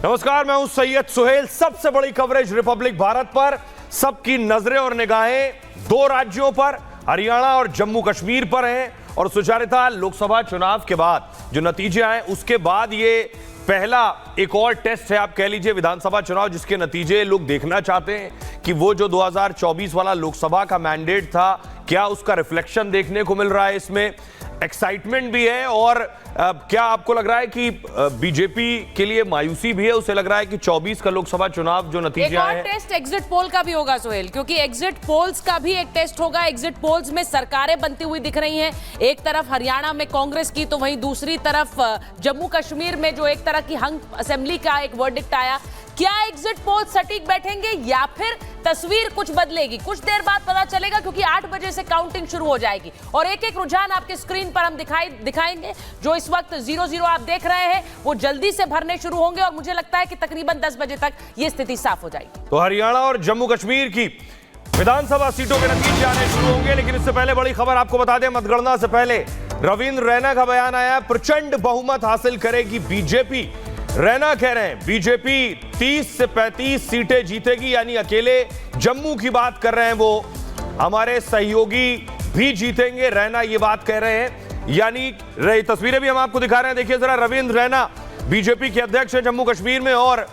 नमस्कार, मैं हूं सैयद सुहेल। सबसे बड़ी कवरेज रिपब्लिक भारत पर, सबकी नजरें और निगाहें दो राज्यों पर, हरियाणा और जम्मू कश्मीर पर हैं। और सुचारिता, लोकसभा चुनाव के बाद जो नतीजे आए उसके बाद ये पहला एक और टेस्ट है, आप कह लीजिए, विधानसभा चुनाव, जिसके नतीजे लोग देखना चाहते हैं कि वो जो 2024 वाला लोकसभा का मैंडेट था, क्या उसका रिफ्लेक्शन देखने को मिल रहा है। इसमें एक्साइटमेंट भी है और क्या आपको लग रहा है कि बीजेपी के लिए मायूसी भी है? उसे लग रहा है कि 24 का लोकसभा चुनाव जो नतीजे आए हैं, टेस्ट एग्जिट पोल का भी होगा सोहेल, क्योंकि एग्जिट पोल्स का भी एक टेस्ट होगा। एग्जिट पोल्स में सरकारें बनती हुई दिख रही हैं, एक तरफ हरियाणा में कांग्रेस की, तो वहीं दूसरी तरफ जम्मू कश्मीर में जो एक तरह की हंग असेंबली का एक वर्डिक्ट आया। क्या एग्जिट पोल सटीक बैठेंगे या फिर तस्वीर कुछ बदलेगी? कुछ देर बाद पता चलेगा, क्योंकि 8 बजे से काउंटिंग शुरू हो जाएगी और एक एक रुझान आपके स्क्रीन पर हम दिखाएंगे। जो इस वक्त 0-0 आप देख रहे हैं वो जल्दी से भरने शुरू होंगे और मुझे लगता है कि तकरीबन 10 बजे तक ये स्थिति साफ हो जाएगी। तो हरियाणा और जम्मू कश्मीर की विधानसभा सीटों के नतीजे आने शुरू होंगे। लेकिन इससे पहले बड़ी खबर आपको बता दें, मतगणना से पहले रविंद्र रैना का बयान आया, प्रचंड बहुमत हासिल करेगी बीजेपी। रैना कह रहे हैं बीजेपी 30 से 35 सीटें जीतेगी, यानी अकेले जम्मू की बात कर रहे हैं वो, हमारे सहयोगी भी जीतेंगे। रैना ये बात कह रहे हैं, यानी तस्वीरें भी हम आपको दिखा रहे हैं। देखिए जरा, रविंद्र रैना बीजेपी के अध्यक्ष हैं जम्मू कश्मीर में और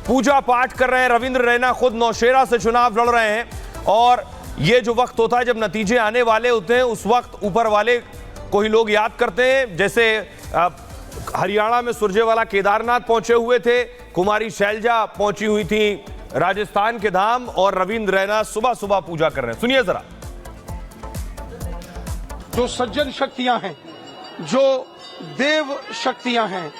पूजा पाठ कर रहे हैं। रविंद्र रैना खुद नौशेरा से चुनाव लड़ रहे हैं और ये जो वक्त होता है जब नतीजे आने वाले होते हैं, उस वक्त ऊपर वाले को ही लोग याद करते हैं। जैसे हरियाणा में सुरजेवाला केदारनाथ पहुंचे हुए थे, कुमारी शैलजा पहुंची हुई थी राजस्थान के धाम, और रविंद्र रैना सुबह सुबह पूजा कर रहे हैं। सुनिए जरा। जो सज्जन शक्तियां हैं, जो देव शक्तियां हैं,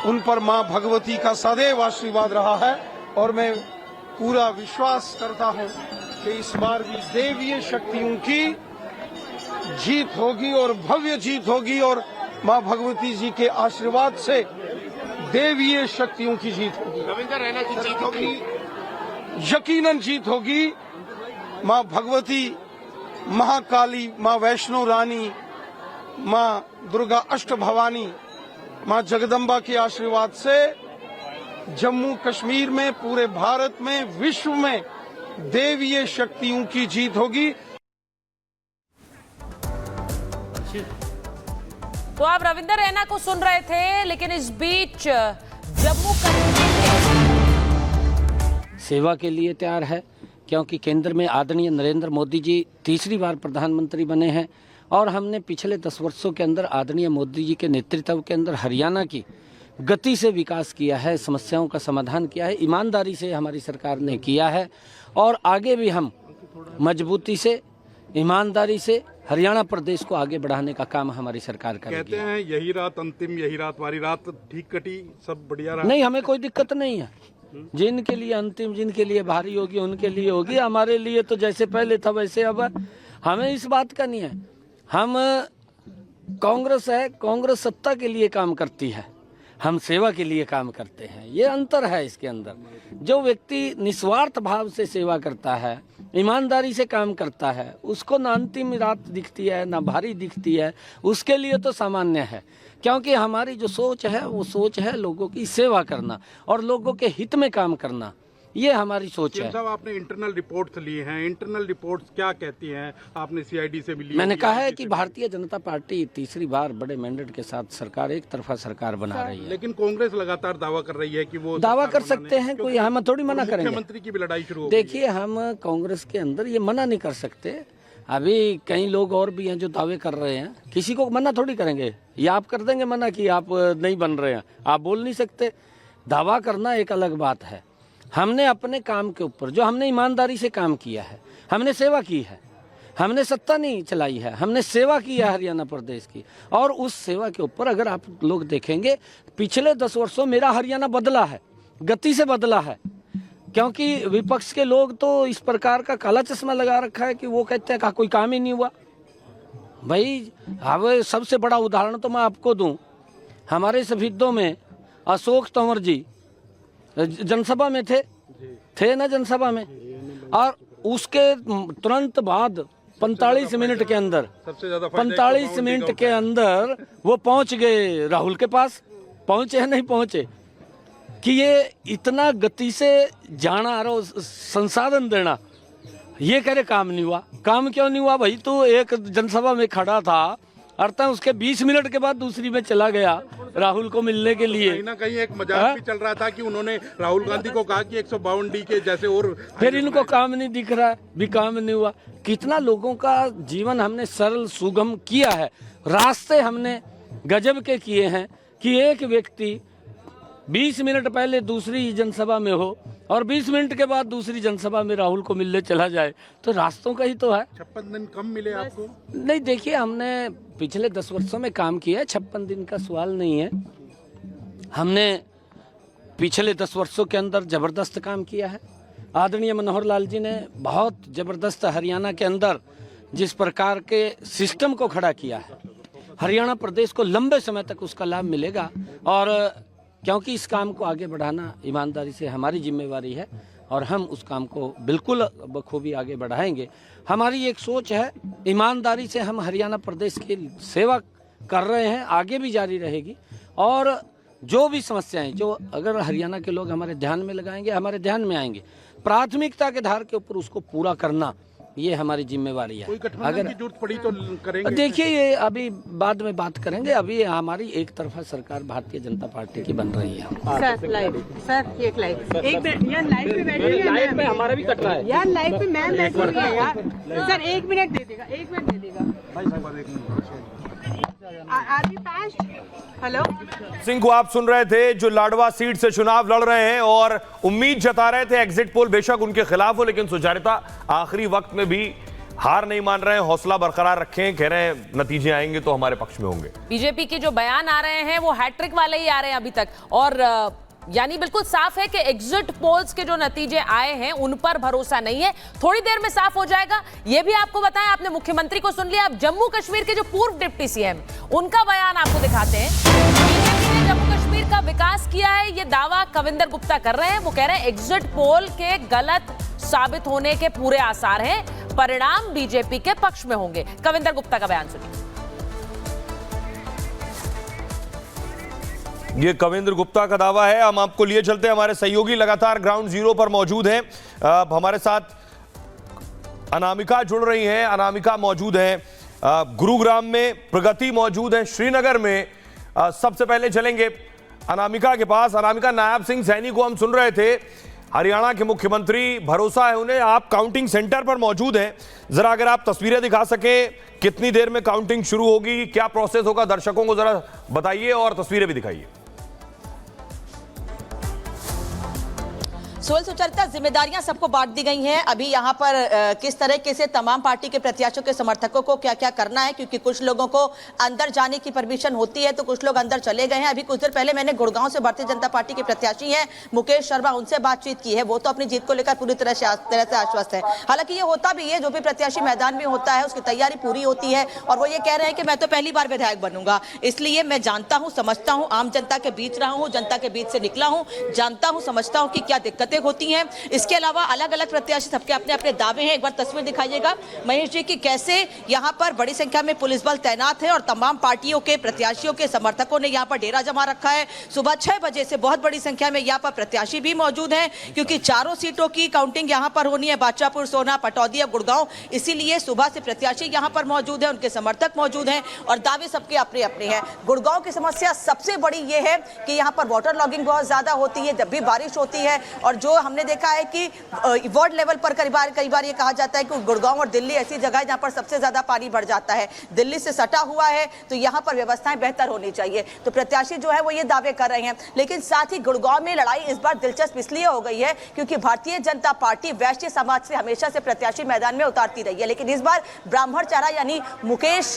उन पर मां भगवती का सदैव आशीर्वाद रहा है और मैं पूरा विश्वास करता हूं कि इस बार भी देवीय शक्तियों की जीत होगी और भव्य जीत होगी और मां भगवती जी के आशीर्वाद से देवीय शक्तियों की जीत होगी। रविंद्र रैना की जीत होगी, यकीनन जीत होगी। मां भगवती, महाकाली, मां वैष्णो रानी, मां दुर्गा अष्ट भवानी, मां जगदम्बा के आशीर्वाद से जम्मू कश्मीर में, पूरे भारत में, विश्व में देवीय शक्तियों की जीत होगी। तो आप रविंद्र रैना को सुन रहे थे, लेकिन इस बीच जम्मू कश्मीर सेवा के लिए तैयार है, क्योंकि केंद्र में आदरणीय नरेंद्र मोदी जी तीसरी बार प्रधानमंत्री बने हैं और हमने पिछले 10 वर्षों के अंदर आदरणीय मोदी जी के नेतृत्व के अंदर हरियाणा की गति से विकास किया है, समस्याओं का समाधान किया है, ईमानदारी से हमारी सरकार ने किया है और आगे भी हम मजबूती से, ईमानदारी से हरियाणा प्रदेश को आगे बढ़ाने का काम हमारी सरकार करेगी। कहते हैं यही रात अंतिम, यही रात वाली रात ठीक कटी, सब बढ़िया रहा। नहीं, हमें कोई दिक्कत नहीं है। जिनके लिए अंतिम, जिनके लिए भारी होगी उनके लिए होगी, हमारे लिए तो जैसे पहले था वैसे अब। हमें इस बात का नहीं है। हम कांग्रेस है, कांग्रेस सत्ता के लिए काम करती है, हम सेवा के लिए काम करते हैं। ये अंतर है इसके अंदर। जो व्यक्ति निस्वार्थ भाव से सेवा करता है, ईमानदारी से काम करता है, उसको ना अंतिम रात दिखती है ना भारी दिखती है, उसके लिए तो सामान्य है। क्योंकि हमारी जो सोच है वो सोच है लोगों की सेवा करना और लोगों के हित में काम करना, ये हमारी सोच है। साहब, आपने इंटरनल रिपोर्ट्स ली हैं, इंटरनल रिपोर्ट्स क्या कहती हैं? आपने सीआईडी से भी ली? मैंने कहा है कि भारतीय जनता पार्टी तीसरी बार बड़े मैंडेट के साथ सरकार, एक तरफा सरकार बना रही है। लेकिन कांग्रेस लगातार दावा कर रही है कि वो दावा कर सकते हैं, कोई हम थोड़ी मना करेंगे। मुख्यमंत्री की भी लड़ाई शुरू हो गई। देखिए, हम कांग्रेस के अंदर ये मना नहीं कर सकते। अभी कई लोग और भी हैं जो दावे कर रहे हैं, किसी को मना थोड़ी करेंगे। या आप कर देंगे मना कि आप नहीं बन रहे हैं, आप बोल नहीं सकते। दावा करना एक अलग बात है। हमने अपने काम के ऊपर, जो हमने ईमानदारी से काम किया है, हमने सेवा की है, हमने सत्ता नहीं चलाई है, हमने सेवा की है हरियाणा प्रदेश की। और उस सेवा के ऊपर अगर आप लोग देखेंगे, पिछले 10 वर्षों मेरा हरियाणा बदला है, गति से बदला है। क्योंकि विपक्ष के लोग तो इस प्रकार का काला चश्मा लगा रखा है कि वो कहते हैं कि कोई काम ही नहीं हुआ। भाई, अब सबसे बड़ा उदाहरण तो मैं आपको दूं, हमारे शहीदों में अशोक तंवर जी जनसभा में थे ना जनसभा में, और उसके तुरंत बाद 45 मिनट के अंदर, 45 मिनट के अंदर वो पहुंच गए राहुल के पास। पहुंचे नहीं पहुंचे? कि ये इतना गति से जाना और संसाधन देना, ये कह रहे काम नहीं हुआ। काम क्यों नहीं हुआ भाई? तो एक जनसभा में खड़ा था, अर्थात उसके 20 मिनट के बाद दूसरी में चला गया राहुल को मिलने के लिए। कहीं ना कहीं एक मजाक भी चल रहा था कि उन्होंने राहुल गांधी को कहा कि 152D के जैसे और फिर इनको काम नहीं दिख रहा है, भी काम नहीं हुआ। कितना लोगों का जीवन हमने सरल सुगम किया है, रास्ते हमने गजब के किए हैं कि एक व्यक्ति 20 मिनट पहले दूसरी जनसभा में हो और 20 मिनट के बाद दूसरी जनसभा में राहुल को मिलने चला जाए, तो रास्तों का ही तो है। 56 दिन कम मिले आपको? नहीं, देखिए हमने पिछले 10 वर्षों में काम किया है, 56 दिन का सवाल नहीं है। हमने पिछले 10 वर्षों के अंदर जबरदस्त काम किया है। आदरणीय मनोहर लाल जी ने बहुत जबरदस्त हरियाणा के अंदर जिस प्रकार के सिस्टम को खड़ा किया है, हरियाणा प्रदेश को लंबे समय तक उसका लाभ मिलेगा। और क्योंकि इस काम को आगे बढ़ाना ईमानदारी से हमारी जिम्मेवारी है और हम उस काम को बिल्कुल बखूबी आगे बढ़ाएंगे। हमारी एक सोच है, ईमानदारी से हम हरियाणा प्रदेश की सेवा कर रहे हैं, आगे भी जारी रहेगी। और जो भी समस्याएं जो अगर हरियाणा के लोग हमारे ध्यान में लगाएंगे, हमारे ध्यान में आएंगे, प्राथमिकता के आधार के ऊपर उसको पूरा करना, ये हमारी जिम्मेवारी है। कोई गठबंधन की जरूरत पड़ी तो करेंगे? देखिए, ये अभी बाद में बात करेंगे। अभी हमारी एक तरफा सरकार भारतीय जनता पार्टी की बन रही है। सर लाइव, सर एक लाइव, एक मिनट यार, लाइव पे बैठे हैं, लाइव पे हमारा भी कट रहा है यार, लाइव पे मैम बैठी हुई है यार। सर 1 मिनट दे देगा, 1 मिनट दे देगा। हेलो सिंह को आप सुन रहे थे, जो लाडवा सीट से चुनाव लड़ रहे हैं और उम्मीद जता रहे थे एग्जिट पोल बेशक उनके खिलाफ हो, लेकिन सुचारिता आखिरी वक्त में भी हार नहीं मान रहे हैं, हौसला बरकरार रखें, कह रहे हैं नतीजे आएंगे तो हमारे पक्ष में होंगे। बीजेपी के जो बयान आ रहे हैं वो हैट्रिक वाले ही आ रहे हैं अभी तक, और यानी बिल्कुल साफ है कि एग्जिट पोल्स के जो नतीजे आए हैं उन पर भरोसा नहीं है। थोड़ी देर में साफ हो जाएगा। ये भी आपको बताएं, आपने मुख्यमंत्री को सुन लिया, अब जम्मू कश्मीर के जो पूर्व डिप्टी सीएम, उनका बयान आपको दिखाते हैं। बीजेपी ने जम्मू कश्मीर का विकास किया है, ये दावा कविंदर गुप्ता कर रहे हैं। वो कह रहे हैं एग्जिट पोल के गलत साबित होने के पूरे आसार हैं, परिणाम बीजेपी के पक्ष में होंगे। कविंदर गुप्ता का बयान सुनिए। ये कविंद्र गुप्ता का दावा है। हम आपको लिए चलते हैं, हमारे सहयोगी लगातार ग्राउंड जीरो पर मौजूद हैं। हमारे साथ अनामिका जुड़ रही हैं। अनामिका मौजूद हैं गुरुग्राम में, प्रगति मौजूद है श्रीनगर में। सबसे पहले चलेंगे अनामिका के पास। अनामिका, नायब सिंह सैनी को हम सुन रहे थे, हरियाणा के मुख्यमंत्री, भरोसा है उन्हें, आप काउंटिंग सेंटर पर मौजूद हैं। जरा अगर आप तस्वीरें दिखा सकें, कितनी देर में काउंटिंग शुरू होगी, क्या प्रोसेस होगा, दर्शकों को जरा बताइए और तस्वीरें भी दिखाइए। सोल सुचरिता, जिम्मेदारियां सबको बांट दी गई हैं। अभी यहाँ पर किस तरीके से तमाम पार्टी के प्रत्याशियों के समर्थकों को क्या क्या करना है, क्योंकि कुछ लोगों को अंदर जाने की परमिशन होती है तो कुछ लोग अंदर चले गए हैं। अभी कुछ देर पहले मैंने गुड़गांव से भारतीय जनता पार्टी के प्रत्याशी हैं मुकेश शर्मा, उनसे बातचीत की है। वो तो अपनी जीत को लेकर पूरी तरह से आश्वस्त है। हालांकि ये होता भी है, जो भी प्रत्याशी मैदान में होता है उसकी तैयारी पूरी होती है, और वो ये कह रहे हैं कि मैं तो पहली बार विधायक बनूंगा, इसलिए मैं जानता हूँ, समझता हूँ, आम जनता के बीच रहा हूँ, जनता के बीच से निकला हूँ, जानता हूँ, समझता हूँ कि क्या दिक्कतें होती हैं। इसके अलावा अलग अलग प्रत्याशी सबके अपने अपने दावे हैं। एक बार तस्वीर दिखाइएगा महेश जी की, कैसे यहाँ पर बड़ी संख्या में पुलिस बल तैनात है और तमाम पार्टियों के प्रत्याशियों के समर्थकों ने यहाँ पर डेरा जमा रखा है। सुबह 6 बजे से बहुत बड़ी संख्या में यहाँ पर प्रत्याशी भी मौजूद हैं, क्योंकि चारों सीटों की काउंटिंग यहाँ पर होनी है, बादशाहपुर, सोना, पटौदी, गुड़गांव। इसीलिए सुबह से प्रत्याशी यहाँ पर मौजूद है, उनके समर्थक मौजूद हैं और दावे सबके अपने अपने हैं। गुड़गांव की समस्या सबसे बड़ी ये है कि यहाँ पर वाटर लॉगिंग बहुत ज्यादा होती है जब भी बारिश होती है, और जो हमने देखा है कि वार्ड लेवल पर कई बार ये कहा जाता है कि गुड़गांव और दिल्ली ऐसी जगह है जहां पर सबसे ज्यादा पानी बढ़ जाता है। दिल्ली से सटा हुआ है तो यहां पर व्यवस्थाएं बेहतर होनी चाहिए। तो प्रत्याशी जो है वो ये दावे कर रहे हैं, लेकिन साथ ही गुड़गांव में लड़ाई इस बार दिलचस्प इसलिए हो गई है क्योंकि भारतीय जनता पार्टी वैश्य समाज से हमेशा से प्रत्याशी मैदान में उतारती रही है, लेकिन इस बार ब्राह्मण चारा यानी मुकेश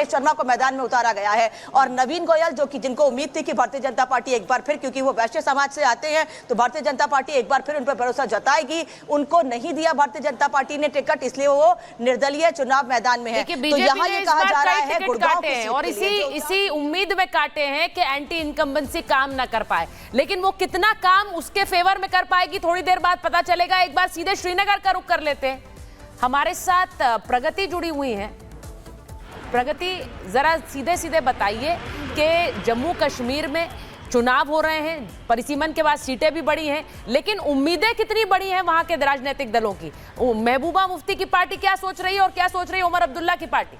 शर्मा को मैदान में उतारा गया है। और नवीन गोयल, जो कि जिनको उम्मीद थी कि भारतीय जनता पार्टी एक बार फिर, क्योंकि वो वैश्य समाज से आते हैं, तो भारतीय जनता पार्टी एक बार फिर उन पर भरोसा जताएगी, उनको नहीं दिया भारतीय जनता पार्टी ने टिकट, इसलिए वो निर्दलीय चुनाव मैदान में है। तो यहाँ ये कहा जा रहा है गुड़गांव के और इसी उम्मीद में काटे हैं कि एंटी इनकम्बेंसी काम ना कर पाए, लेकिन वो कितना काम उसके फेवर में कर पाएगी थोड़ी देर बाद पता चलेगा। एक बार सीधे श्रीनगर का रुख कर लेते हैं, हमारे साथ प्रगति जुड़ी हुई है। प्रगति, जरा सीधे सीधे बताइए कि जम्मू कश्मीर में चुनाव हो रहे हैं, परिसीमन के बाद सीटें भी बड़ी हैं, लेकिन उम्मीदें कितनी बड़ी हैं वहां के राजनीतिक दलों की? महबूबा मुफ्ती की पार्टी क्या सोच रही है और क्या सोच रही है उमर अब्दुल्ला की पार्टी?